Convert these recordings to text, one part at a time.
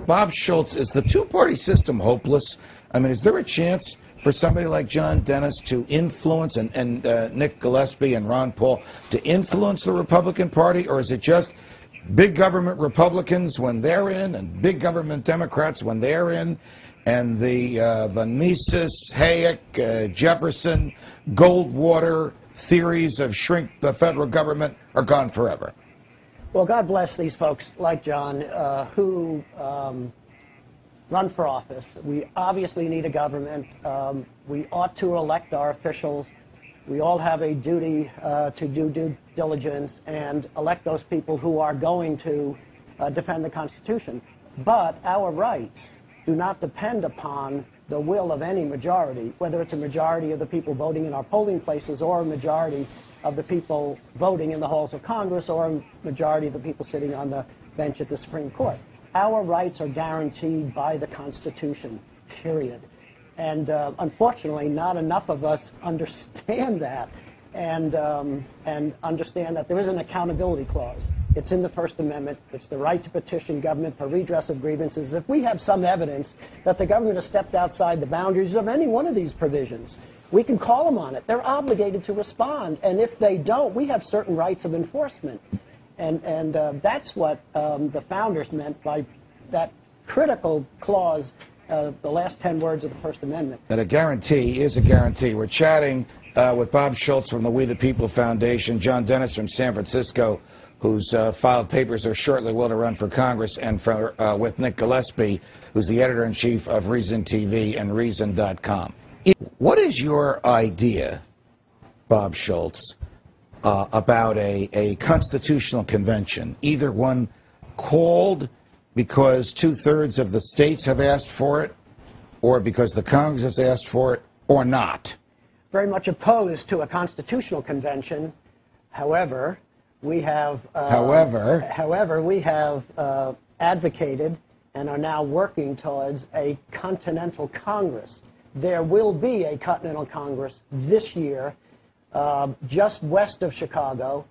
Bob Schulz, is the two-party system hopeless? I mean, is there a chance for somebody like John Dennis to influence, and Nick Gillespie and Ron Paul, to influence the Republican Party, or is it just big government Republicans when they're in and big government Democrats when they're in, and the Mises, Hayek, Jefferson, Goldwater theories of shrink the federal government are gone forever? Well, God bless these folks like John who run for office. We obviously need a government. We ought to elect our officials. We all have a duty to do due diligence and elect those people who are going to defend the Constitution. But our rights do not depend upon the will of any majority, whether it's a majority of the people voting in our polling places or a majority of the people voting in the halls of Congress or a majority of the people sitting on the bench at the Supreme Court. Our rights are guaranteed by the Constitution, period. And unfortunately, not enough of us understand that and understand that there is an accountability clause. It's in the First Amendment. It's the right to petition government for redress of grievances. If we have some evidence that the government has stepped outside the boundaries of any one of these provisions, we can call them on it. They're obligated to respond. And if they don't, we have certain rights of enforcement. And that's what the founders meant by that critical clause, the last 10 words of the First Amendment. That a guarantee is a guarantee. We're chatting with Bob Schulz from the We the People Foundation, John Dennis from San Francisco, who's filed papers or shortly will to run for Congress, and with Nick Gillespie, who's the editor-in-chief of Reason TV and Reason.com. What is your idea, Bob Schulz, about a constitutional convention, either one called because two-thirds of the states have asked for it, or because the Congress has asked for it, or not? Very much opposed to a constitutional convention. However, we have advocated and are now working towards a Continental Congress. There will be a Continental Congress this year, just west of Chicago.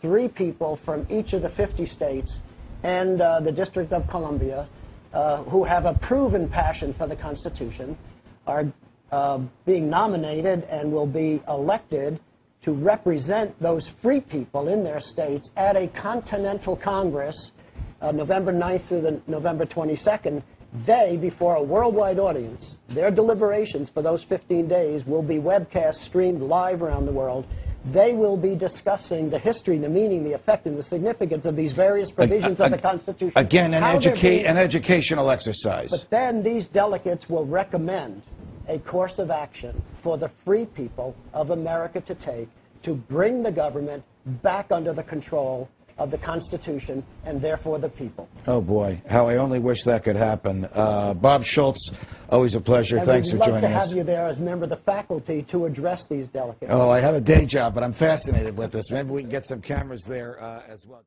3 people from each of the 50 states and the District of Columbia who have a proven passion for the Constitution are being nominated and will be elected to represent those free people in their states at a Continental Congress, November 9th through the November 22nd. They, before a worldwide audience, their deliberations for those 15 days will be webcast, streamed live around the world. They will be discussing the history, the meaning, the effect, and the significance of these various provisions of the Constitution. Again, an educational exercise. But then these delegates will recommend a course of action for the free people of America to take to bring the government back under the control of the Constitution and therefore the people. Oh boy, how I only wish that could happen. Bob Schulz, always a pleasure. And thanks for joining us. We'd love to have you there as a member of the faculty to address these delegates. Oh, I have a day job, but I'm fascinated with this. Maybe we can get some cameras there as well.